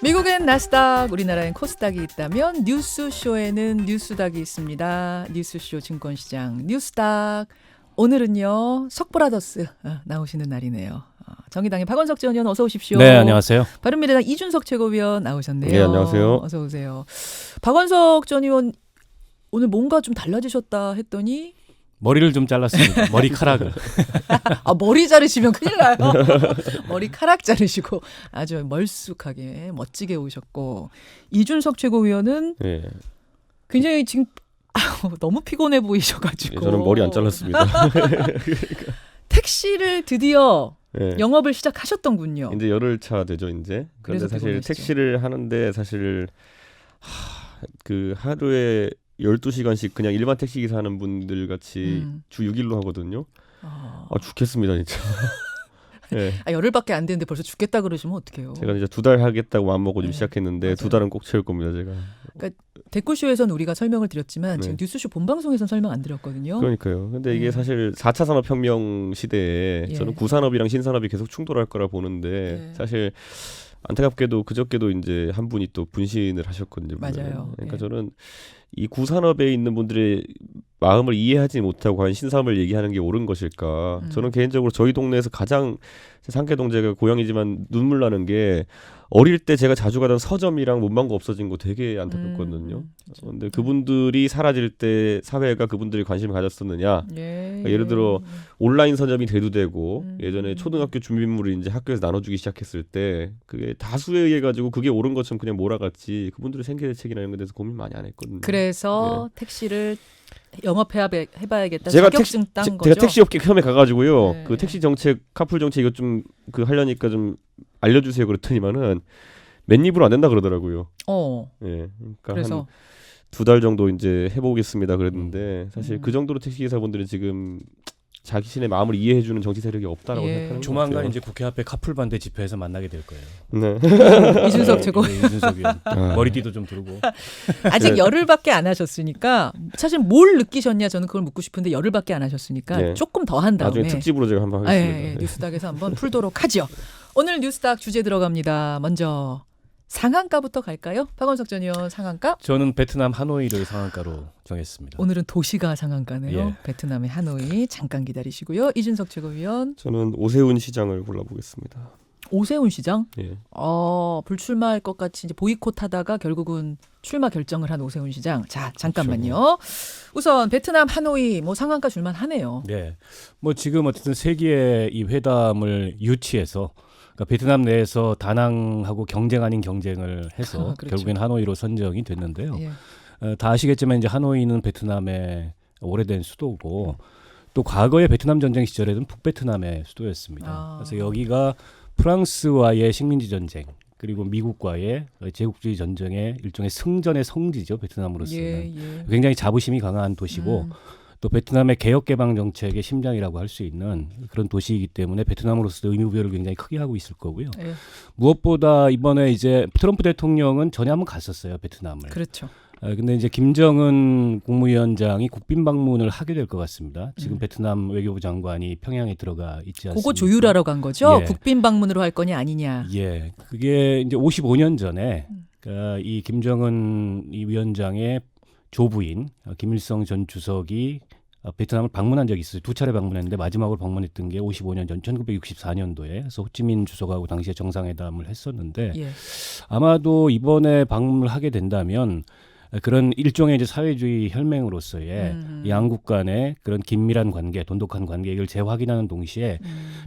미국엔 나스닥, 우리나라엔 코스닥이 있다면 뉴스쇼에는 뉴스닥이 있습니다. 뉴스쇼 증권시장 뉴스닥. 오늘은요 석브라더스 나오시는 날이네요. 정의당의 박원석 전 의원 어서 오십시오. 네, 안녕하세요. 바른미래당 이준석 최고위원 나오셨네요. 네, 안녕하세요. 어서 오세요. 박원석 전 의원 오늘 뭔가 좀 달라지셨다 했더니 머리를 좀 잘랐습니다. 머리카락을. 머리 자르시면 큰일 나요. 머리카락 자르시고 아주 멀쑥하게 멋지게 오셨고 이준석 최고위원은 네. 굉장히 지금 너무 피곤해 보이셔가지고 저는 머리 안 잘랐습니다. 택시를 드디어 네. 영업을 시작하셨던군요. 이제 열흘차 되죠, 이제. 그런데 사실 피곤하시죠. 택시를 하는데 사실 그 하루에 12시간씩 그냥 일반 택시 기사 하는 분들 같이 주 6일로 하거든요. 죽겠습니다, 진짜. 네. 열흘밖에 안 됐는데 벌써 죽겠다 그러시면 어떡해요. 제가 이제 2달 하겠다고 마음먹고 좀 네, 시작했는데 맞아요. 2달은 꼭 채울 겁니다, 제가. 그러니까 댓글쇼에서는 우리가 설명을 드렸지만 네. 지금 뉴스쇼 본방송에서는 설명 안 드렸거든요. 그러니까요. 근데 이게 네. 사실 4차 산업혁명 시대에 예. 저는 구산업이랑 신산업이 계속 충돌할 거라 보는데 네. 사실 안타깝게도 그저께도 이제 한 분이 또 분신을 하셨거든요. 맞아요. 그러니까 예. 저는 이 구산업에 있는 분들의 마음을 이해하지 못하고 과연 신산업을 얘기하는 게 옳은 것일까? 저는 개인적으로 저희 동네에서 가장 상계동 제가 고향이지만 눈물 나는 게 어릴 때 제가 자주 가던 서점이랑 문방구 없어진 거 되게 안타깝거든요. 근데 그분들이 사라질 때 사회가 그분들이 관심을 가졌었느냐? 예. 그러니까 예를 들어 온라인 서점이 대두되고 예전에 초등학교 준비물을 이제 학교에서 나눠주기 시작했을 때 그게 다수에 의해 가지고 그게 옳은 것처럼 그냥 몰아갔지 그분들의 생계 대책이나 이런 것에 대해서 고민 많이 안 했거든요. 그래서 택시를 영업해봐야겠다. 제가 자격증 딴 거죠. 제가 택시 업계 처음에 가가지고요. 네. 그 택시 정책, 카풀 정책 이거 좀 그 하려니까 좀 알려주세요 그랬더니만은 맨입으로 안 된다 그러더라고요. 예, 그러니까 그래서 한 2달 정도 이제 해보겠습니다 그랬는데 사실 그 정도로 택시 기사분들은 지금 자신의 마음을 이해해주는 정치 세력이 없다라고 예. 생각하는 것 조만간 같아요. 이제 국회 앞에 카풀 반대 집회에서 만나게 될 거예요. 네. 이준석 최고 네, 이준석 의원. 머리띠도 좀 두르고. 아직 열흘밖에 안 하셨으니까 사실 뭘 느끼셨냐 저는 그걸 묻고 싶은데 열흘밖에 안 하셨으니까 네. 조금 더 한 다음에 나중에 특집으로 제가 한번 하겠습니다. 뉴스닥에서 한번 풀도록 하죠. 오늘 뉴스닥 주제 들어갑니다. 먼저 상한가부터 갈까요? 박원석 전 의원 상한가? 저는 베트남 하노이를 상한가로 정했습니다. 오늘은 도시가 상한가네요. 예. 베트남의 하노이 잠깐 기다리시고요. 이준석 최고위원 저는 오세훈 시장을 골라보겠습니다. 오세훈 시장 예. 불출마할 것 같이 이제 보이콧하다가 결국은 출마 결정을 한 오세훈 시장. 자 잠깐만요. 우선 베트남 하노이 뭐 상한가 줄만 하네요. 네, 뭐 지금 어쨌든 세계의 이 회담을 유치해서 그러니까 베트남 내에서 다낭하고 경쟁 아닌 경쟁을 해서 그렇죠. 결국엔 하노이로 선정이 됐는데요. 예. 다 아시겠지만 이제 하노이는 베트남의 오래된 수도고 또 과거의 베트남 전쟁 시절에는 북베트남의 수도였습니다. 그래서 여기가 프랑스와의 식민지 전쟁 그리고 미국과의 제국주의 전쟁의 일종의 승전의 성지죠. 베트남으로서는 굉장히 자부심이 강한 도시고 또 베트남의 개혁 개방 정책의 심장이라고 할 수 있는 그런 도시이기 때문에 베트남으로서 의무부여를 굉장히 크게 하고 있을 거고요. 예. 무엇보다 이번에 이제 트럼프 대통령은 전에 한번 갔었어요, 베트남을. 그렇죠. 근데 이제 김정은 국무위원장이 국빈 방문을 하게 될 것 같습니다. 지금 베트남 외교부 장관이 평양에 들어가 있지 않습니까? 그거 조율하러 간 거죠? 예. 국빈 방문으로 할 거냐 아니냐. 예, 그게 이제 55년 전에 그러니까 이 김정은 이 위원장의 조부인 김일성 전 주석이 베트남을 방문한 적이 있어요. 2차례 방문했는데 마지막으로 방문했던 게 55년 전 1964년도에 그래서 호치민 주석하고 당시에 정상회담을 했었는데 예. 아마도 이번에 방문을 하게 된다면 그런 일종의 이제 사회주의 혈맹으로서의 양국 간의 그런 긴밀한 관계, 돈독한 관계를 재확인하는 동시에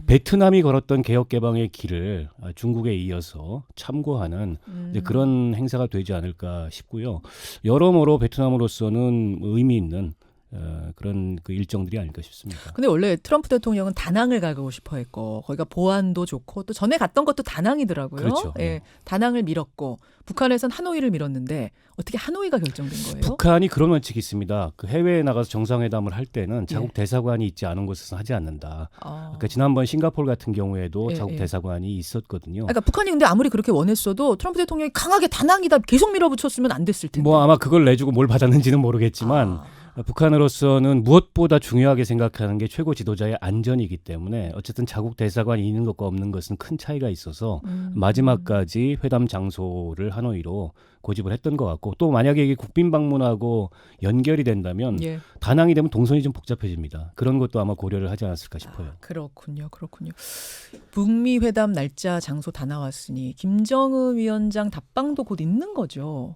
베트남이 걸었던 개혁 개방의 길을 중국에 이어서 참고하는 이제 그런 행사가 되지 않을까 싶고요. 여러모로 베트남으로서는 의미 있는 그런 그 일정들이 아닐까 싶습니다. 근데 원래 트럼프 대통령은 다낭을 가고 싶어 했고 거기가 보안도 좋고 또 전에 갔던 것도 다낭이더라고요. 그렇죠. 예, 다낭을 밀었고 북한에선 하노이를 밀었는데 어떻게 하노이가 결정된 거예요? 북한이 그런 원칙이 있습니다. 그 해외에 나가서 정상회담을 할 때는 자국 대사관이 있지 않은 곳에서는 하지 않는다. 그러니까 지난번 싱가포르 같은 경우에도 자국 대사관이 있었거든요. 그러니까 북한이 근데 아무리 그렇게 원했어도 트럼프 대통령이 강하게 다낭이다 계속 밀어붙였으면 안 됐을 텐데. 뭐 아마 그걸 내주고 뭘 받았는지는 모르겠지만 북한으로서는 무엇보다 중요하게 생각하는 게 최고 지도자의 안전이기 때문에 어쨌든 자국 대사관이 있는 것과 없는 것은 큰 차이가 있어서 마지막까지 회담 장소를 하노이로 고집을 했던 것 같고 또 만약에 이게 국빈 방문하고 연결이 된다면 예. 다낭이 되면 동선이 좀 복잡해집니다. 그런 것도 아마 고려를 하지 않았을까 싶어요. 그렇군요. 북미 회담 날짜 장소 다 나왔으니 김정은 위원장 답방도 곧 있는 거죠.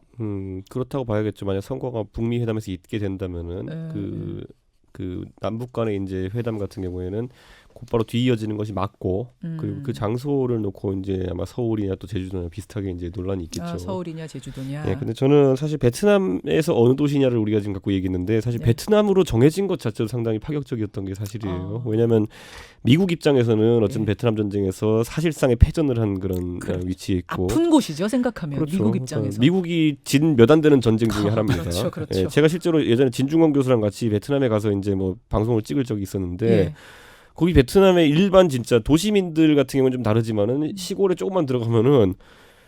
그렇다고 봐야겠죠. 만약 선거가 북미 회담에서 있게 된다면은 그 남북 간의 이제 회담 같은 경우에는 곧바로 뒤이어지는 것이 맞고 그리고 그 장소를 놓고 이제 아마 서울이나 또 제주도나 비슷하게 이제 논란이 있겠죠. 아, 서울이냐 제주도냐. 예, 근데 저는 사실 베트남에서 어느 도시냐를 우리가 지금 갖고 얘기했는데 사실 네. 베트남으로 정해진 것 자체도 상당히 파격적이었던 게 사실이에요. 아. 왜냐하면 미국 입장에서는 어쨌든 예. 베트남 전쟁에서 사실상의 패전을 한 그런 그래. 위치에 있고 아픈 곳이죠 생각하면 그렇죠. 미국 입장에서. 미국이 진 몇 안 되는 전쟁 중에 하나입니다. 그렇죠. 예, 제가 실제로 예전에 진중권 교수랑 같이 베트남에 가서 이제 뭐 방송을 찍을 적이 있었는데 예. 거기 베트남의 일반 진짜 도시민들 같은 경우는 좀 다르지만은 시골에 조금만 들어가면은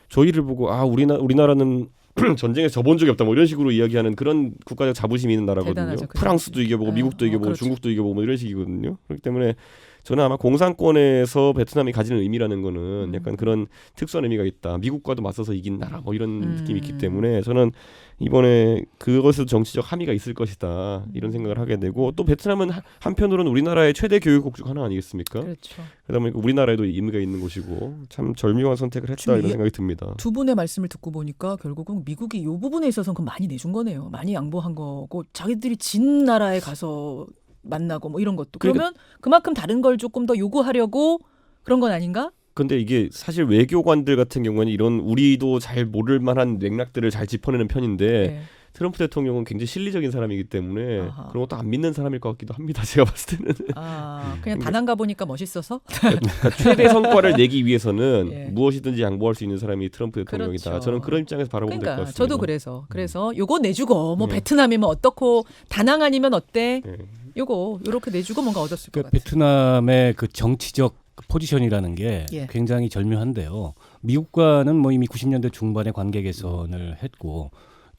저희를 보고 아 우리나라는 전쟁에 져본 적이 없다 뭐 이런 식으로 이야기하는 그런 국가적 자부심이 있는 나라거든요. 대단하죠, 그죠. 프랑스도 이겨보고 미국도 이겨보고 그렇죠. 중국도 이겨보고 뭐 이런 식이거든요. 그렇기 때문에 저는 아마 공산권에서 베트남이 가지는 의미라는 거는 약간 그런 특수한 의미가 있다. 미국과도 맞서서 이긴 나라 뭐 이런 느낌이 있기 때문에 저는 이번에 그것에도 정치적 함의가 있을 것이다 이런 생각을 하게 되고 또 베트남은 한편으로는 우리나라의 최대 교육국 중 하나 아니겠습니까? 그렇죠. 그러다 보니까 우리나라에도 의미가 있는 곳이고 참 절묘한 선택을 했다 지금 이런 생각이 듭니다. 두 분의 말씀을 듣고 보니까 결국은 미국이 이 부분에 있어서는 그럼 많이 내준 거네요. 많이 양보한 거고 자기들이 진 나라에 가서 만나고 뭐 이런 것도 그러면 그만큼 다른 걸 조금 더 요구하려고 그런 건 아닌가? 근데 이게 사실 외교관들 같은 경우는 이런 우리도 잘 모를 만한 맥락들을 잘 짚어내는 편인데 네. 트럼프 대통령은 굉장히 실리적인 사람이기 때문에 아하. 그런 것도 안 믿는 사람일 것 같기도 합니다. 제가 봤을 때는. 아, 그냥 다낭 가 보니까 멋있어서. 그러니까 최대 성과를 내기 위해서는 예. 무엇이든지 양보할 수 있는 사람이 트럼프 대통령이다. 그렇죠. 저는 그런 입장에서 바라보면 될 것 그러니까 같습니다. 저도 그래서 요거 내주고 뭐 네. 베트남이면 어떻고 다낭 아니면 어때? 네. 요렇게 내주고 뭔가 얻었을 것 그 같아요. 베트남의 그 정치적 포지션이라는 게 예. 굉장히 절묘한데요. 미국과는 뭐 이미 90년대 중반에 관계 개선을 했고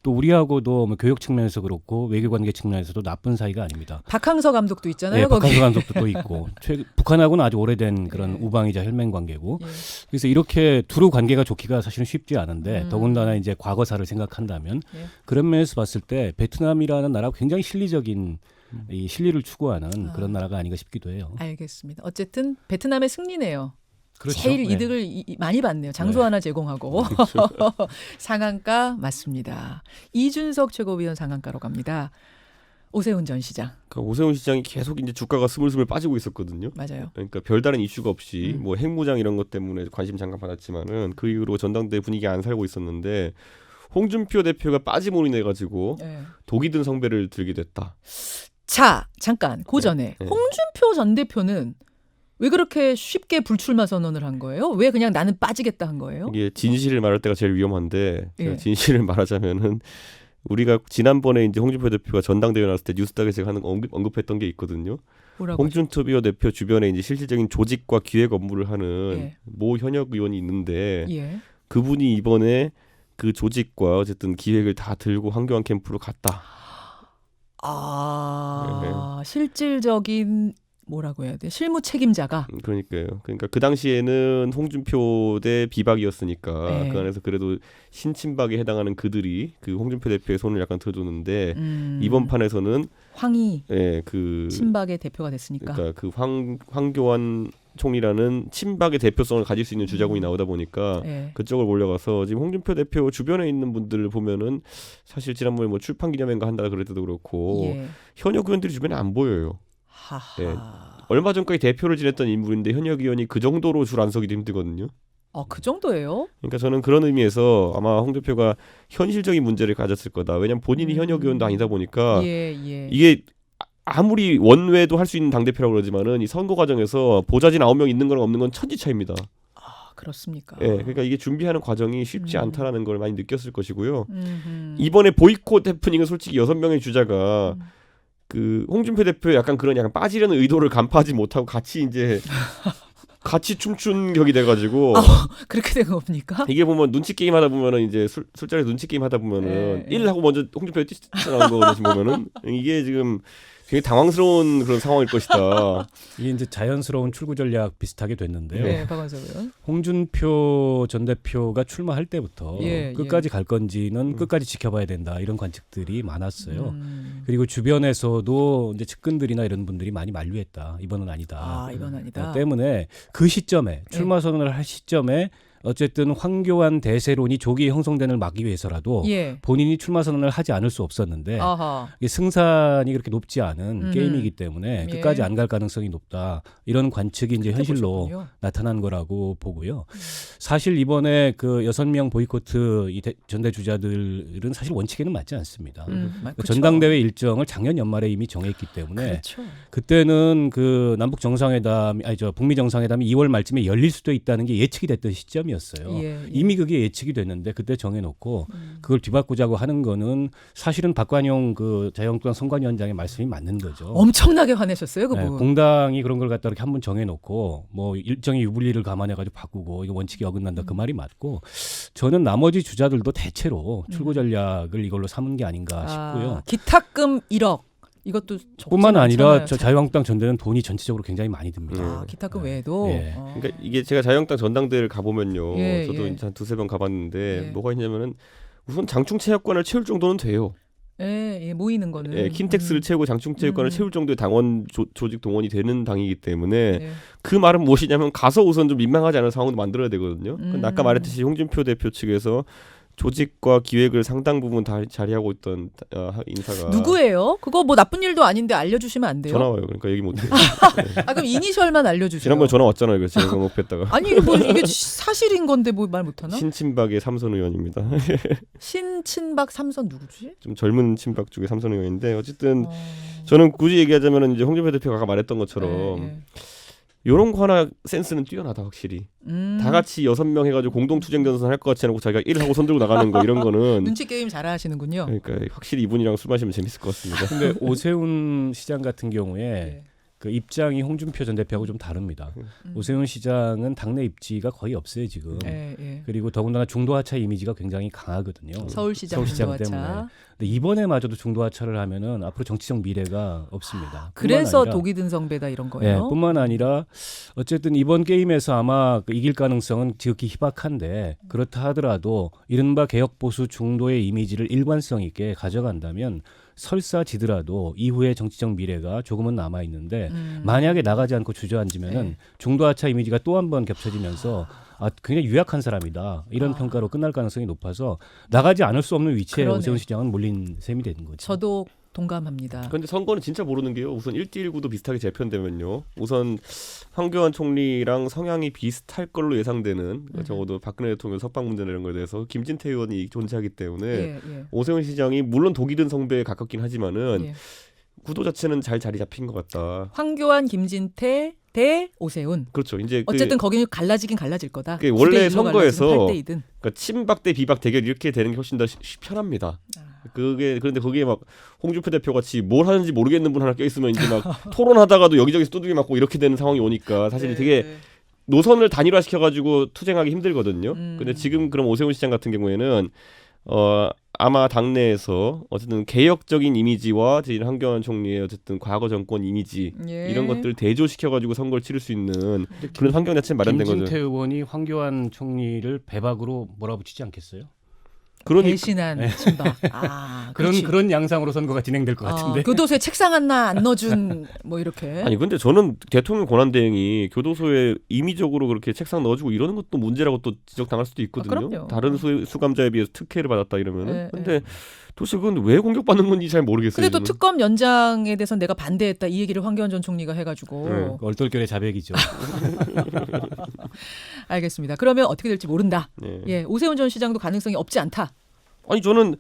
또 우리하고도 뭐 교육 측면에서 그렇고 외교 관계 측면에서도 나쁜 사이가 아닙니다. 박항서 감독도 있잖아요. 네, 거기. 박항서 감독도 또 있고 북한하고는 아주 오래된 그런 예. 우방이자 혈맹 관계고 예. 그래서 이렇게 두루 관계가 좋기가 사실은 쉽지 않은데 음. 더군다나 이제 과거사를 생각한다면 예. 그런 면에서 봤을 때 베트남이라는 나라가 굉장히 실리적인 이 실리를 추구하는 아. 그런 나라가 아닌가 싶기도 해요. 알겠습니다. 어쨌든 베트남의 승리네요. 그렇죠. 제일 네. 이득을 많이 받네요. 장소 네. 하나 제공하고. 상한가 맞습니다. 이준석 최고위원 상한가로 갑니다. 오세훈 전 시장. 그러니까 오세훈 시장이 계속 이제 주가가 스물스물 빠지고 있었거든요. 맞아요. 그러니까 별다른 이슈가 없이 음. 뭐 핵무장 이런 것 때문에 관심 잠깐 받았지만은 그 이후로 전당대회 분위기 안 살고 있었는데 홍준표 대표가 빠짐으로 인해 가지고 네. 독이 든 성배를 들게 됐다. 자, 잠깐 그 전에 네. 홍준표 전 대표는 왜 그렇게 쉽게 불출마 선언을 한 거예요? 왜 그냥 나는 빠지겠다 한 거예요? 이게 진실을 말할 때가 제일 위험한데 제가 예. 진실을 말하자면은 우리가 지난번에 이제 홍준표 대표가 전당대회 나왔을 때 뉴스닥에서 제가 언급했던 게 있거든요. 뭐라고? 홍준표 대표 주변에 이제 실질적인 조직과 기획 업무를 하는 예. 모 현역 의원이 있는데 예. 그분이 이번에 그 조직과 어쨌든 기획을 다 들고 황교안 캠프로 갔다. 아, 실질적인 뭐라고 해야 돼? 실무 책임자가 그러니까요. 그러니까 그 당시에는 홍준표 대 비박이었으니까 네. 그 안에서 그래도 신친박에 해당하는 그들이 그 홍준표 대표의 손을 약간 들어줬는데 이번 판에서는 황희 그 친박의 대표가 됐으니까. 그러니까 그 황교안 총리라는 친박의 대표성을 가질 수 있는 주자군이 나오다 보니까 예. 그쪽을 몰려가서 지금 홍준표 대표 주변에 있는 분들을 보면은 사실 지난번에 뭐 출판 기념회인가 한다 그럴 때도 그렇고 예. 현역 의원들이 주변에 안 보여요. 하하. 예. 얼마 전까지 대표를 지냈던 인물인데 현역 의원이 그 정도로 줄 안 서기도 힘들거든요. 그 정도예요? 그러니까 저는 그런 의미에서 아마 홍 대표가 현실적인 문제를 가졌을 거다. 왜냐하면 본인이 현역 의원도 아니다 보니까 예. 이게 아무리 원외도 할 수 있는 당대표라고 그러지만은 이 선거 과정에서 보좌진 9명 있는 거랑 없는 건 천지 차이입니다. 그렇습니까? 예, 그러니까 이게 준비하는 과정이 쉽지 않다라는 걸 많이 느꼈을 것이고요. 음흠. 이번에 보이콧 해프닝은 솔직히 6명의 주자가 그 홍준표 대표 약간 그런 약간 빠지려는 의도를 간파하지 못하고 같이 이제 같이 춤춘 격이 돼가지고 그렇게 된 겁니까? 이게 보면 눈치 게임 하다 보면은 이제 술자리 눈치 게임 하다 보면은 예. 1 하고 먼저 홍준표가 뛰쳐나온 거거든요. 지금 보면은 이게 지금 굉장히 당황스러운 그런 상황일 것이다. 이게 이제 자연스러운 출구 전략 비슷하게 됐는데요. 네, 박원석 의원. 홍준표 전 대표가 출마할 때부터 예, 끝까지 갈 건지는 끝까지 지켜봐야 된다 이런 관측들이 많았어요. 음. 그리고 주변에서도 이제 측근들이나 이런 분들이 많이 만류했다. 이번은 아니다. 아, 이건 아니다. 때문에 그 시점에 출마 선언을 할 시점에 어쨌든 황교안 대세론이 조기 형성되는 막기 위해서라도 예. 본인이 출마 선언을 하지 않을 수 없었는데 아하. 이게 승산이 그렇게 높지 않은 게임이기 때문에 예. 끝까지 안 갈 가능성이 높다. 이런 관측이 이제 현실로 보셨군요. 나타난 거라고 보고요. 사실 이번에 그 6명 보이코트 이 전대주자들은 사실 원칙에는 맞지 않습니다. 그쵸. 전당대회 일정을 작년 연말에 이미 정했기 때문에 그렇죠. 그때는 그 남북 정상회담 북미 정상회담이 2월 말쯤에 열릴 수도 있다는 게 예측이 됐던 시점이었어요. 예. 이미 그게 예측이 됐는데 그때 정해놓고 그걸 뒤바꾸자고 하는 거는 사실은 박관용 그 자유한국당 선관위원장의 말씀이 맞는 거죠. 엄청나게 화내셨어요, 네, 그분. 공당이 그런 걸 갖다 이렇게 한번 정해놓고 뭐 일정의 유불리를 감안해가지고 바꾸고 이거 원칙이 어긋난다 그 말이 맞고 저는 나머지 주자들도 대체로 출구 전략을 이걸로 삼은 게 아닌가 싶고요. 기탁금 1억. 이것도 적지 뿐만 아니라 않잖아요. 저 자유한국당 전대는 돈이 전체적으로 굉장히 많이 듭니다. 아, 기탁금 외에도. 예. 그러니까 이게 제가 자유한국당 전당대회를 가보면요. 예, 저도 예. 이제 한 두세 번 가봤는데 예. 뭐가 있냐면은 우선 장충체육관을 채울 정도는 돼요. 예, 모이는 거는. 예, 킨텍스를 채우고 장충체육관을 채울 정도의 당원 조직 동원이 되는 당이기 때문에 예. 그 말은 무엇이냐면 가서 우선 좀 민망하지 않은 상황도 만들어야 되거든요. 근데 아까 말했듯이 홍준표 대표 측에서 조직과 기획을 상당 부분 다 자리하고 있던 인사가 누구예요? 그거 뭐 나쁜 일도 아닌데 알려주시면 안 돼요? 전화 와요. 그러니까 얘기 못해요. 아, 그럼 이니셜만 알려주세요. 지난번에 전화 왔잖아요. 그래서 제가 목표했다가 아니 이게 뭐 이게 사실인 건데 뭐 말 못하나? 신친박의 삼선 의원입니다. 신친박 삼선 누구지? 좀 젊은 친박 쪽의 삼선 의원인데 어쨌든 저는 굳이 얘기하자면 이제 홍준표 대표가 아까 말했던 것처럼 예. 이런 거 하나 센스는 뛰어나다 확실히. 다 같이 6명 해가지고 공동 투쟁 전선 할 것 같지 않고 자기가 1하고 손들고 나가는 거 이런 거는 눈치 게임 잘하시는군요. 그러니까 확실히 이분이랑 술 마시면 재밌을 것 같습니다. 근데 오세훈 시장 같은 경우에 예. 그 입장이 홍준표 전 대표하고 좀 다릅니다. 오세훈 시장은 당내 입지가 거의 없어요 지금. 예. 그리고 더군다나 중도 하차 이미지가 굉장히 강하거든요. 서울시장 때문에. 중도하차. 근데 이번에마저도 중도 하차를 하면은 앞으로 정치적 미래가 없습니다. 그래서 뿐만 아니라- 독이 든 성배다 이런 거예요. 네, 뿐만 아니라 어쨌든 이번 게임에서 아마 그 이길 가능성은 지극히 희박한데 그렇다 하더라도 이른바 개혁 보수 중도의 이미지를 일관성 있게 가져간다면 설사 지더라도 이후의 정치적 미래가 조금은 남아 있는데 만약에 나가지 않고 주저앉으면은 네. 중도 하차 이미지가 또 한 번 겹쳐지면서 굉장히 유약한 사람이다 이런 평가로 끝날 가능성이 높아서 나가지 않을 수 없는 위치에 그러네. 오세훈 시장은 몰린 셈이 되는 거죠. 저도 동감합니다. 근데 선거는 진짜 모르는 게요. 우선 1대1구도 비슷하게 재편되면요. 우선 황교안 총리랑 성향이 비슷할 걸로 예상되는 적어도 박근혜 대통령 석방 문제 이런 거에 대해서 김진태 의원이 존재하기 때문에 예. 오세훈 시장이 물론 독이 든 성배에 가깝긴 하지만은 예. 구도 자체는 잘 자리 잡힌 것 같다. 황교안, 김진태 대 오세훈. 그렇죠. 이제 어쨌든 거기는 갈라지긴 갈라질 거다. 그게 원래 9대 1로 선거에서 갈라지든 8대 2든. 그러니까 친박 대 비박 대결 이렇게 되는 게 훨씬 더 편합니다. 그런데 거기에 막 홍준표 대표 같이 뭘 하는지 모르겠는 분 하나 껴 있으면 이제 막 토론하다가도 여기저기서 두들기 맞고 이렇게 되는 상황이 오니까 사실 되게 노선을 단일화 시켜가지고 투쟁하기 힘들거든요. 근데 지금 그럼 오세훈 시장 같은 경우에는 아마 당내에서 어쨌든 개혁적인 이미지와 황교안 총리의 어쨌든 과거 정권 이미지 예. 이런 것들을 대조시켜가지고 선거를 치를 수 있는 그런 환경 자체는 마련된 거죠. 김진태 의원이 황교안 총리를 배박으로 몰아붙이지 않겠어요? 그러니까 배신한 친박. 그렇지. 그런 양상으로 선거가 진행될 것 같은데. 교도소에 책상 하나 안 넣어준 뭐 이렇게. 아니 근데 저는 대통령 권한 대행이 교도소에 임의적으로 그렇게 책상 넣어주고 이러는 것도 문제라고 또 지적당할 수도 있거든요. 그럼요. 다른 수감자에 비해서 특혜를 받았다 이러면은. 네, 근데 도대체 그건 왜 공격받는 건지 잘 모르겠어요. 근데 또 저는. 특검 연장에 대해서 내가 반대했다 이 얘기를 황교안 전 총리가 해가지고. 네. 얼떨결에 자백이죠. 알겠습니다. 그러면 어떻게 될지 모른다. 네. 예, 오세훈 전 시장도 가능성이 없지 않다. 아니 저는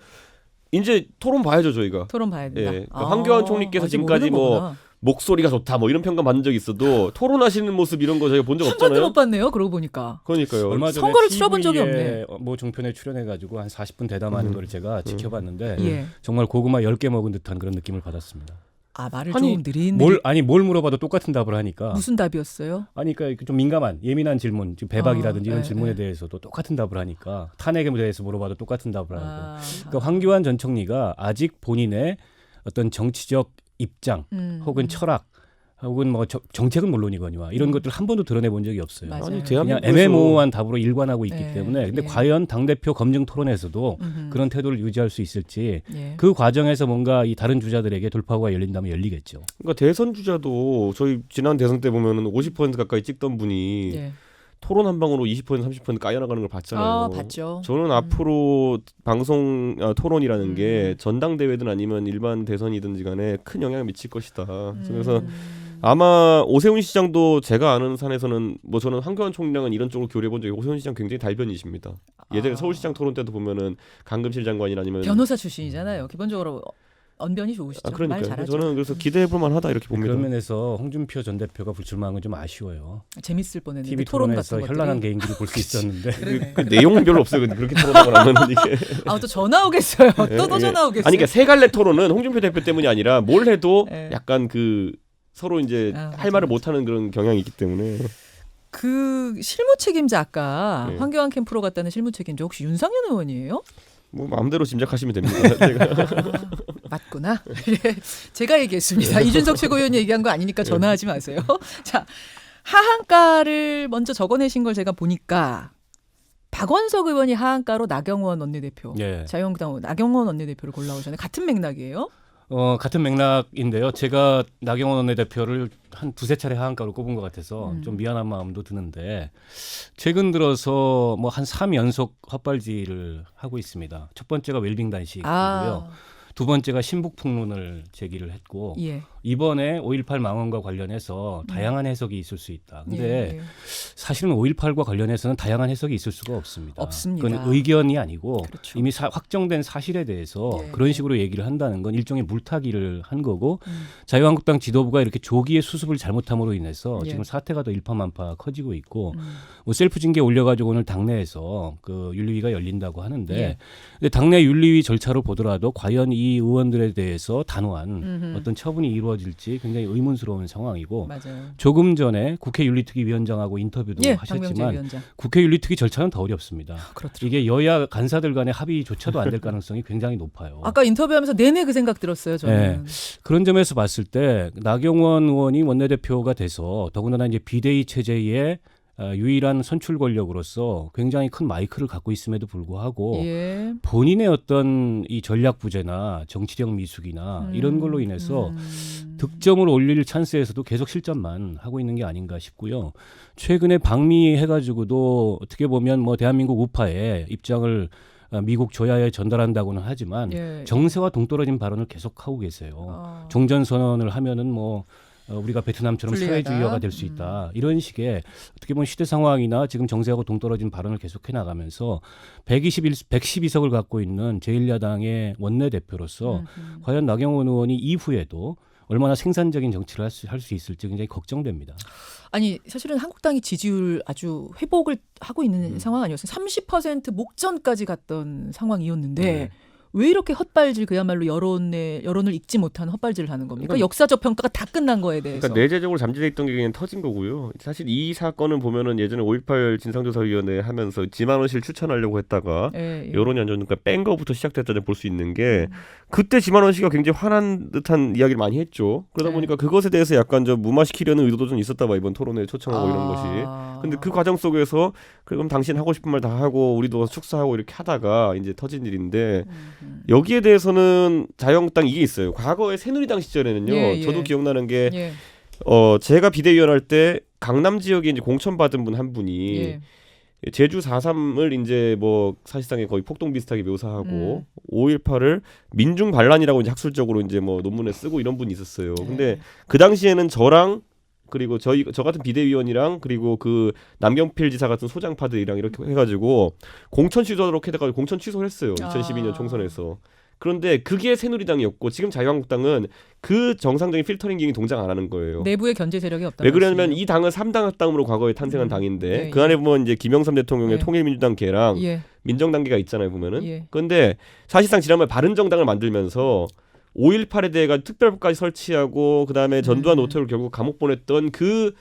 이제 토론 봐야죠 저희가. 토론 봐야 된다. 예. 그러니까 황교안 총리께서 아직 지금까지 모르는 뭐 거구나. 목소리가 좋다 뭐 이런 평가 받은 적이 있어도 토론하시는 모습 이런 거 저희가 본 적 한 번도 없잖아요. 못 봤네요. 그러고 보니까. 그러니까요. 얼마 전에 선거를 치러본 적이 TV에 뭐 종편에 출연해가지고 한 40분 대담하는 걸 제가 지켜봤는데 예. 정말 고구마 10개 먹은 듯한 그런 느낌을 받았습니다. 아 말을 아니, 좀 느린 뭘 물어봐도 똑같은 답을 하니까. 무슨 답이었어요? 아니 그러니까 좀 민감한 예민한 질문, 지금 배박이라든지 이런 네, 질문에 네. 대해서도 똑같은 답을 하니까 탄핵에 대해서 물어봐도 똑같은 답을 하고. 아, 그러니까 황교안 전 총리가 아직 본인의 어떤 정치적 입장 혹은 철학 혹은 뭐 정책은 물론이거니와 이런 것들 한 번도 드러내 본 적이 없어요. 맞아요. 아니, 그냥 대한민국에서 애매모호한 답으로 일관하고 있기 네, 때문에 근데 예. 과연 당대표 검증 토론에서도 그런 태도를 유지할 수 있을지 예. 그 과정에서 뭔가 이 다른 주자들에게 돌파구가 열린다면 열리겠죠. 그러니까 대선 주자도 저희 지난 대선 때 보면은 50% 가까이 찍던 분이 예. 토론 한 방으로 20% 30% 까여나가는 걸 봤잖아요. 아, 봤죠. 저는 앞으로 방송 토론이라는 게 음. 전당대회든 아니면 일반 대선이든지 간에 큰 영향을 미칠 것이다. 그래서 음. 아마 오세훈 시장도 제가 아는 산에서는 뭐 저는 황교안 총리랑은 이런 쪽으로 교류해 본 적이 오세훈 시장 굉장히 달변이십니다. 예전에 아. 서울시장 토론 때도 보면은 강금실 장관이나 아니면 변호사 출신이잖아요. 기본적으로 언변이 좋으시죠. 말 그러니까요. 잘하죠. 저는 그래서 기대해 볼 만하다 이렇게 봅니다. 그런 면에서 홍준표 전 대표가 불출마한 건 좀 아쉬워요. 재밌을 뻔했는데 TV 토론 같은 토론에서 것들이. 현란한 개인기를 볼 수 있었는데 그러네. 그 내용은 별로 없어요. 근데 그렇게 토론을 하면 이게 아, 또 전화 오겠어요. 예, 또 예. 전화 오겠어요. 아니 그러니까 세 갈래 토론은 홍준표 대표 때문이 아니라 뭘 해도 예. 약간 그 서로 이제 아, 할 맞아, 말을 맞아. 못하는 그런 경향이 있기 때문에 그 실무 책임자 아까 네. 황교안 캠프로 갔다는 실무 책임자 혹시 윤상현 의원이에요? 뭐 마음대로 짐작하시면 됩니다. 제가. 아, 맞구나. 예, 제가 얘기했습니다. 이준석 최고위원이 얘기한 거 아니니까 전화하지 마세요. 자, 하한가를 먼저 적어내신 걸 제가 보니까 박원석 의원이 하한가로 나경원 원내대표, 예. 자유한국당 나경원 원내대표를 골라오셨네. 같은 맥락이에요? 같은 맥락인데요. 제가 나경원 원내대표를 한 두세 차례 하한가로 꼽은 것 같아서 좀 미안한 마음도 드는데 최근 들어서 뭐 한 3연속 헛발질을 하고 있습니다. 첫 번째가 웰빙 단식이고요. 두 번째가 신북풍론을 제기를 했고 예. 이번에 5.18 망언과 관련해서 다양한 해석이 있을 수 있다. 근데 예. 사실은 5.18과 관련해서는 다양한 해석이 있을 수가 없습니다. 없습니다. 그건 의견이 아니고 그렇죠. 이미 확정된 사실에 대해서 예. 그런 식으로 얘기를 한다는 건 일종의 물타기를 한 거고 자유한국당 지도부가 이렇게 조기에 수습을 잘못함으로 인해서 예. 지금 사태가 더 일파만파 커지고 있고 뭐 셀프 징계 올려가지고 오늘 당내에서 그 윤리위가 열린다고 하는데 예. 근데 당내 윤리위 절차로 보더라도 과연 이 의원들에 대해서 단호한 어떤 처분이 이루어질지 굉장히 의문스러운 상황이고 맞아요. 조금 전에 국회 윤리특위위원장하고 인터뷰도 예, 박명재 하셨지만 위원장. 국회 윤리특위 절차는 더 어렵습니다. 그렇죠. 이게 여야 간사들 간의 합의조차도 안 될 가능성이 굉장히 높아요. 아까 인터뷰하면서 내내 그 생각 들었어요. 저는. 그런 점에서 봤을 때 나경원 의원이 원내대표가 돼서 더군다나 이제 비대위 체제의 유일한 선출 권력으로서 굉장히 큰 마이크를 갖고 있음에도 불구하고 예. 본인의 어떤 이 전략 부재나 정치력 미숙이나 이런 걸로 인해서 득점을 올릴 찬스에서도 계속 실점만 하고 있는 게 아닌가 싶고요. 최근에 방미해가지고도 어떻게 보면 뭐 대한민국 우파의 입장을 미국 조야에 전달한다고는 하지만 예. 정세와 동떨어진 발언을 계속하고 계세요. 종전선언을 하면은 뭐 우리가 베트남처럼 불리하다. 사회주의화가 될 수 있다. 이런 식의 어떻게 보면 시대 상황이나 지금 정세하고 동떨어진 발언을 계속해 나가면서 112석을 갖고 있는 제1야당의 원내대표로서 과연 나경원 의원이 이후에도 얼마나 생산적인 정치를 할 수 있을지 굉장히 걱정됩니다. 아니 사실은 한국당이 지지율 아주 회복을 하고 있는 상황 아니었어요. 30% 목전까지 갔던 상황이었는데 왜 이렇게 헛발질 그야말로 여론을 읽지 못한 헛발질을 하는 겁니까? 그러니까 역사적 평가가 다 끝난 거에 대해서. 그러니까 내재적으로 잠재돼 있던 게 그냥 터진 거고요. 사실 이 사건은 보면은 예전에 5.18 진상조사위원회 하면서 지만원실 추천하려고 했다가 예, 예. 여론이 안 좋으니까 뺀 거부터 시작됐다는 볼 수 있는 게 그때 지만원 씨가 굉장히 화난 듯한 이야기를 많이 했죠. 그러다 네. 보니까 그것에 대해서 약간 좀 무마시키려는 의도도 좀 있었다 봐 이번 토론회 초청하고 이런 것이. 근데 그 과정 속에서 그럼 당신 하고 싶은 말 다 하고 우리도 축사하고 이렇게 하다가 이제 터진 일인데 여기에 대해서는 자유한국당 이게 있어요. 과거에 새누리당 시절에는요. 예, 예. 저도 기억나는 게 예. 제가 비대위원 할 때 강남 지역에 이제 공천 받은 분 한 분이 예. 제주 4.3을 이제 뭐 사실상에 거의 폭동 비슷하게 묘사하고 5.18을 민중 반란이라고 이제 학술적으로 이제 뭐 논문에 쓰고 이런 분이 있었어요. 근데 그 당시에는 저랑 그리고 저 같은 비대위원이랑 그리고 그 남경필 지사 같은 소장파들이랑 이렇게 해가지고 공천 취소하도록 해가지고 공천 취소를 했어요. 2012년 총선에서. 그런데 그게 새누리당이었고 지금 자유한국당은 그 정상적인 필터링 기능이 동작 안 하는 거예요. 내부에 견제 세력이 없다. 왜 그러냐면 이 당은 3당 합당으로 과거에 탄생한 당인데 예, 그 안에 보면 이제 김영삼 대통령의 예. 통일민주당 개랑 예. 민정당계가 있잖아요 보면은. 예. 그런데 사실상 지난번에 바른정당을 만들면서 5.18에 대해 특별법까지 설치하고 그다음에 전두환 노태우를 결국 감옥 보냈던 그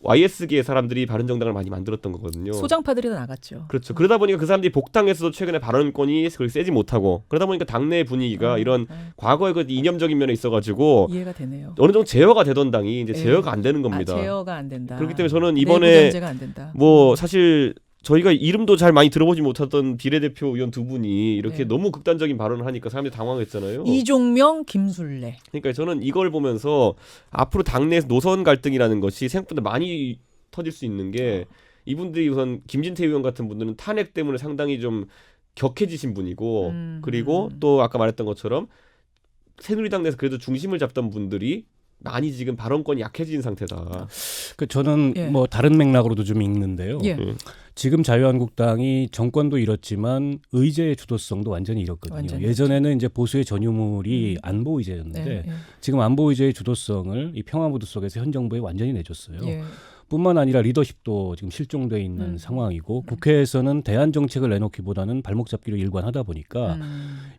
YS계의 사람들이 바른정당을 많이 만들었던 거거든요. 소장파들이 다 나갔죠. 그렇죠. 그러다 보니까 그 사람들이 복당에서도 최근에 발언권이 그렇게 세지 못하고 그러다 보니까 당내 분위기가 이런 과거의 그 이념적인 면에 있어가지고 이해가 되네요. 어느 정도 제어가 되던 당이 이제 예. 제어가 안 되는 겁니다. 제어가 안 된다. 그렇기 때문에 저는 내부 이번에 견제가 안 된다. 뭐 사실 저희가 이름도 잘 많이 들어보지 못했던 비례대표 의원 두 분이 이렇게 네. 너무 극단적인 발언을 하니까 사람들이 당황했잖아요. 이종명, 김술래. 그러니까 저는 이걸 보면서 앞으로 당내에서 노선 갈등이라는 것이 생각보다 많이 터질 수 있는 게 이분들이 우선 김진태 의원 같은 분들은 탄핵 때문에 상당히 좀 격해지신 분이고 그리고 또 아까 말했던 것처럼 새누리당 내에서 그래도 중심을 잡던 분들이 많이 지금 발언권이 약해진 상태다. 그 저는 예. 뭐 다른 맥락으로도 좀 읽는데요. 예. 지금 자유한국당이 정권도 잃었지만 의제의 주도성도 완전히 잃었거든요. 완전히 예전에는 이제 보수의 전유물이 안보 의제였는데 네, 예. 지금 안보 의제의 주도성을 이 평화무드 속에서 현 정부에 완전히 내줬어요. 예. 뿐만 아니라 리더십도 지금 실종돼 있는 상황이고 국회에서는 대안 정책을 내놓기보다는 발목 잡기로 일관하다 보니까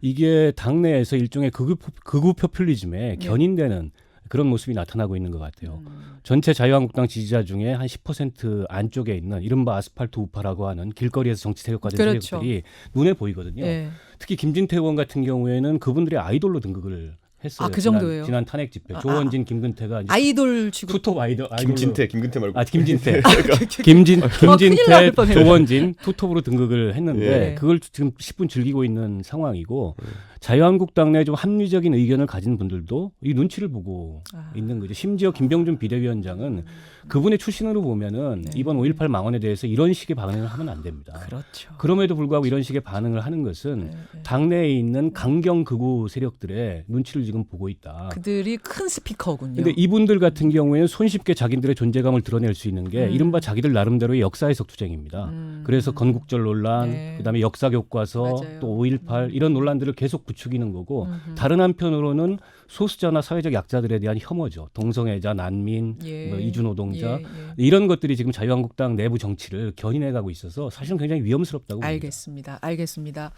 이게 당내에서 일종의 극우 포퓰리즘에 견인되는 그런 모습이 나타나고 있는 것 같아요. 전체 자유한국당 지지자 중에 한 10% 안쪽에 있는 이른바 아스팔트 우파라고 하는 길거리에서 정치 세력화된 그렇죠. 세력들이 눈에 보이거든요. 예. 특히 김진태 의원 같은 경우에는 그분들의 아이돌로 등극을 했어요. 아, 그 정도예요? 지난 탄핵 집회. 조원진, 김근태가 이제 아이돌 취급. 투톱 아이돌로 김진태 말고. 김진태. 큰일 날 김진태, 뻔했네. 조원진 투톱으로 등극을 했는데 예. 그걸 지금 10분 즐기고 있는 상황이고 자유한국당 내 좀 합리적인 의견을 가진 분들도 이 눈치를 보고 있는 거죠. 심지어 김병준 비대위원장은 그분의 출신으로 보면은 네. 이번 5.18 망언에 대해서 이런 식의 반응을 하면 안 됩니다. 그렇죠. 그럼에도 불구하고 이런 식의 반응을 하는 것은 당내에 있는 강경 극우 세력들의 눈치를 지금 보고 있다. 그들이 큰 스피커군요. 근데 이분들 같은 경우에는 손쉽게 자기들의 존재감을 드러낼 수 있는 게 이른바 자기들 나름대로의 역사 해석 투쟁입니다. 그래서 건국절 논란, 네. 그다음에 역사 교과서, 맞아요. 또 5.18 이런 논란들을 계속 부추기는 거고 다른 한편으로는 소수자나 사회적 약자들에 대한 혐오죠. 동성애자, 난민, 예. 뭐 이주노동자 예, 예. 이런 것들이 지금 자유한국당 내부 정치를 견인해가고 있어서 사실은 굉장히 위험스럽다고 봅니다. 알겠습니다. 알겠습니다.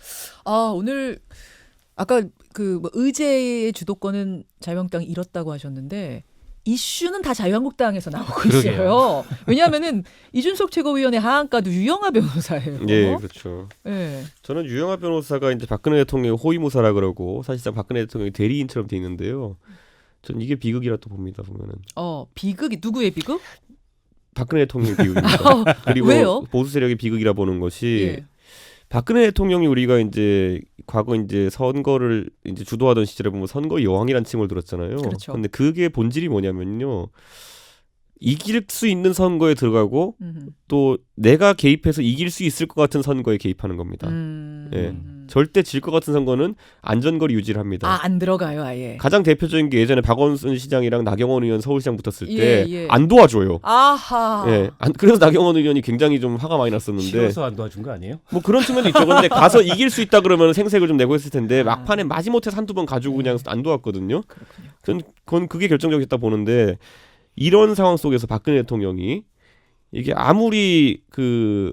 아, 오늘 아까 그 뭐 의제의 주도권은 자유한국당이 잃었다고 하셨는데 이슈는 다 자유한국당에서 나오고 그러게요. 있어요. 왜냐하면은 이준석 최고위원의 하한가도 유영하 변호사예요. 예, 그렇죠. 예. 저는 유영하 변호사가 이제 박근혜 대통령의 호위무사라 그러고 사실상 박근혜 대통령의 대리인처럼 돼 있는데요. 전 이게 비극이라 또 봅니다. 보면은 비극이 누구의 비극? 박근혜 대통령의 비극입니다. 그리고 왜요? 보수 세력의 비극이라 보는 것이 예. 박근혜 대통령이 우리가 이제 과거 이제 선거를 이제 주도하던 시절에 보면 선거 여왕이라는 칭을 들었잖아요. 그렇죠. 근데 그게 본질이 뭐냐면요. 이길 수 있는 선거에 들어가고 또 내가 개입해서 이길 수 있을 것 같은 선거에 개입하는 겁니다. 예. 절대 질 것 같은 선거는 안전거리 유지를 합니다. 안 들어가요, 아예. 가장 대표적인 게 예전에 박원순 시장이랑 나경원 의원 서울시장 붙었을 때 예. 안 도와줘요. 아하. 예. 그래서 나경원 의원이 굉장히 좀 화가 많이 났었는데 싫어서 안 도와준 거 아니에요? 뭐 그런 측면도 있죠. 근데 가서 이길 수 있다 그러면 생색을 좀 내고 했을 텐데 막판에 마지못해서 한두 번 가지고 그냥 안 도왔거든요. 그건 그게 결정적이었다 보는데 이런 상황 속에서 박근혜 대통령이 이게 아무리 그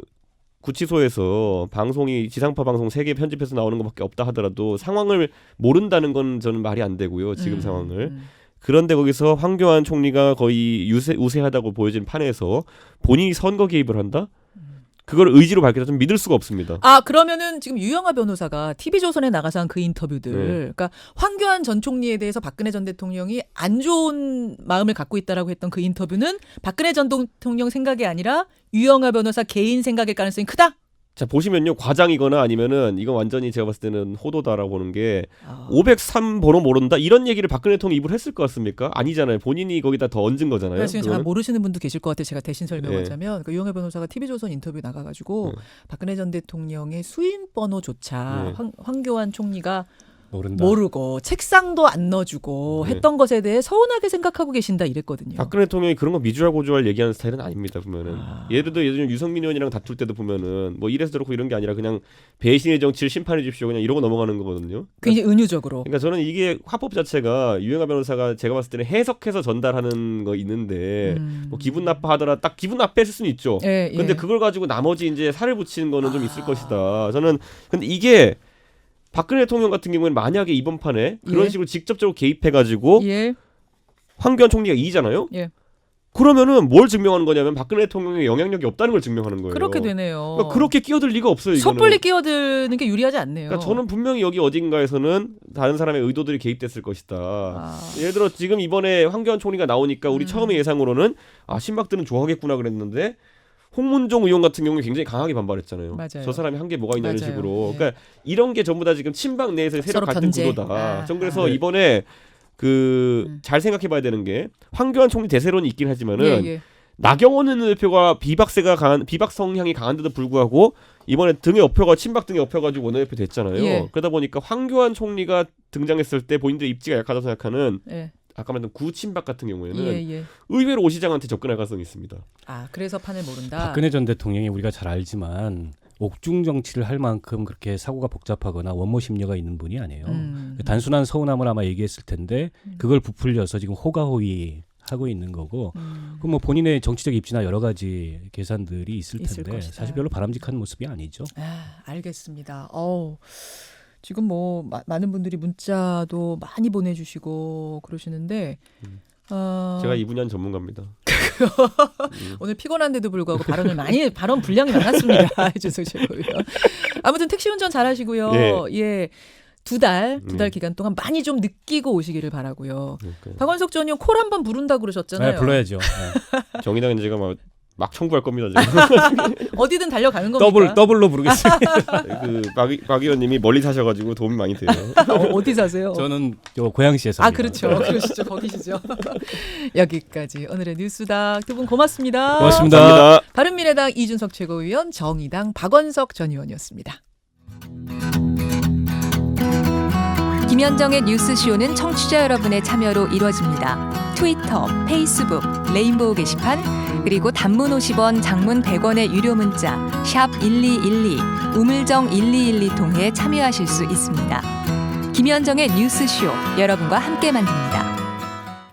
구치소에서 방송이 지상파 방송 3개 편집해서 나오는 것밖에 없다 하더라도 상황을 모른다는 건 저는 말이 안 되고요. 지금 상황을. 그런데 거기서 황교안 총리가 거의 우세하다고 보여진 판에서 본인이 선거 개입을 한다? 그걸 의지로 밝혀서 좀 믿을 수가 없습니다. 그러면은 지금 유영하 변호사가 TV조선에 나가서 한 그 인터뷰들, 그러니까 황교안 전 총리에 대해서 박근혜 전 대통령이 안 좋은 마음을 갖고 있다라고 했던 그 인터뷰는 박근혜 전 대통령 생각이 아니라 유영하 변호사 개인 생각일 가능성이 크다? 자 보시면요 과장이거나 아니면은 이건 완전히 제가 봤을 때는 호도다라고 보는 게 503번호 모른다 이런 얘기를 박근혜 대통령이 입을 했을 것 같습니까? 아니잖아요. 본인이 거기다 더 얹은 거잖아요. 지금 잘 모르시는 분도 계실 것 같아요. 제가 대신 설명하자면 네. 유영하 변호사가 TV조선 인터뷰 나가가지고 박근혜 전 대통령의 수인 번호조차 황교안 총리가 모르고 책상도 안 넣어주고 했던 것에 대해 서운하게 생각하고 계신다 이랬거든요. 박근혜 대통령이 그런 거 미주알고주알 얘기하는 스타일은 아닙니다. 보면은 예를 들어 예전에 유승민 의원이랑 다툴 때도 보면은 뭐 이래서 저렇고 이런 게 아니라 그냥 배신의 정치를 심판해 주십시오 그냥 이러고 넘어가는 거거든요. 굉장히 은유적으로. 그러니까 저는 이게 화법 자체가 유영하 변호사가 제가 봤을 때는 해석해서 전달하는 거 있는데 뭐 기분 나빠하더라 딱 기분 나빠했을 수는 있죠. 근데 그걸 가지고 나머지 이제 살을 붙이는 거는 좀 있을 것이다. 저는 근데 이게 박근혜 대통령 같은 경우에는 만약에 이번 판에 그런 예. 식으로 직접적으로 개입해가지고 예. 황교안 총리가 이기잖아요. 예. 그러면은 뭘 증명하는 거냐면 박근혜 대통령의 영향력이 없다는 걸 증명하는 거예요. 그렇게 되네요. 그러니까 그렇게 끼어들 리가 없어요. 이거는. 섣불리 끼어드는 게 유리하지 않네요. 그러니까 저는 분명히 여기 어딘가에서는 다른 사람의 의도들이 개입됐을 것이다. 아. 예를 들어 지금 이번에 황교안 총리가 나오니까 우리 처음에 예상으로는 신박들은 좋아하겠구나 그랬는데 홍문종 의원 같은 경우에 굉장히 강하게 반발했잖아요. 맞아요. 저 사람이 한 게 뭐가 있냐는 맞아요. 식으로. 예. 그러니까 이런 게 전부 다 지금 친박 내에서의 세력 서로 갈등 견제. 구도다. 전 그래서 아. 이번에 잘 생각해봐야 되는 게 황교안 총리 대세론이 있긴 하지만은 예. 나경원 대표가 비박 성향이 강한데도 불구하고 이번에 등에 업혀가 친박 등에 업혀가지고 원내대표 됐잖아요. 예. 그러다 보니까 황교안 총리가 등장했을 때 본인들 입지가 약하다고 생각하는 예. 아까 말했던 구친박 같은 경우에는 예. 의외로 오 시장한테 접근할 가능성이 있습니다. 아, 그래서 판을 모른다. 박근혜 전 대통령이 우리가 잘 알지만 옥중 정치를 할 만큼 그렇게 사고가 복잡하거나 원모 심리가 있는 분이 아니에요. 단순한 서운함을 아마 얘기했을 텐데 그걸 부풀려서 지금 호가호위 하고 있는 거고 그럼 뭐 본인의 정치적 입지나 여러 가지 계산들이 있을 텐데 것이다. 사실 별로 바람직한 모습이 아니죠. 아, 알겠습니다. 지금 뭐 많은 분들이 문자도 많이 보내주시고 그러시는데 제가 이 분야는 전문가입니다. 오늘 피곤한데도 불구하고 발언 분량이 많았습니다. 해주석 최고위원. 아무튼 택시 운전 잘하시고요. 예. 두 달 기간 동안 많이 좀 느끼고 오시기를 바라고요. 그러니까요. 박원석 전 의원 콜 한번 부른다 그러셨잖아요. 네, 불러야죠. 네. 정의당은 제가 막 청구할 겁니다. 지금. 어디든 달려가는 겁니까? 더블로 부르겠습니다. 박 의원님이 멀리 사셔가지고 도움이 많이 돼요. 어디 사세요? 저는 고양시에서. 네. 그렇죠. 그러시죠. 거기시죠. 여기까지 오늘의 뉴스닥 두 분 고맙습니다. 고맙습니다. 감사합니다. 바른미래당 이준석 최고위원, 정의당 박원석 전 의원이었습니다. 김현정의 뉴스쇼는 청취자 여러분의 참여로 이루어집니다. 트위터, 페이스북, 레인보우 게시판, 그리고 단문 50원, 장문 100원의 유료 문자 샵 1212, 우물정 1212 통해 참여하실 수 있습니다. 김현정의 뉴스쇼, 여러분과 함께 만듭니다.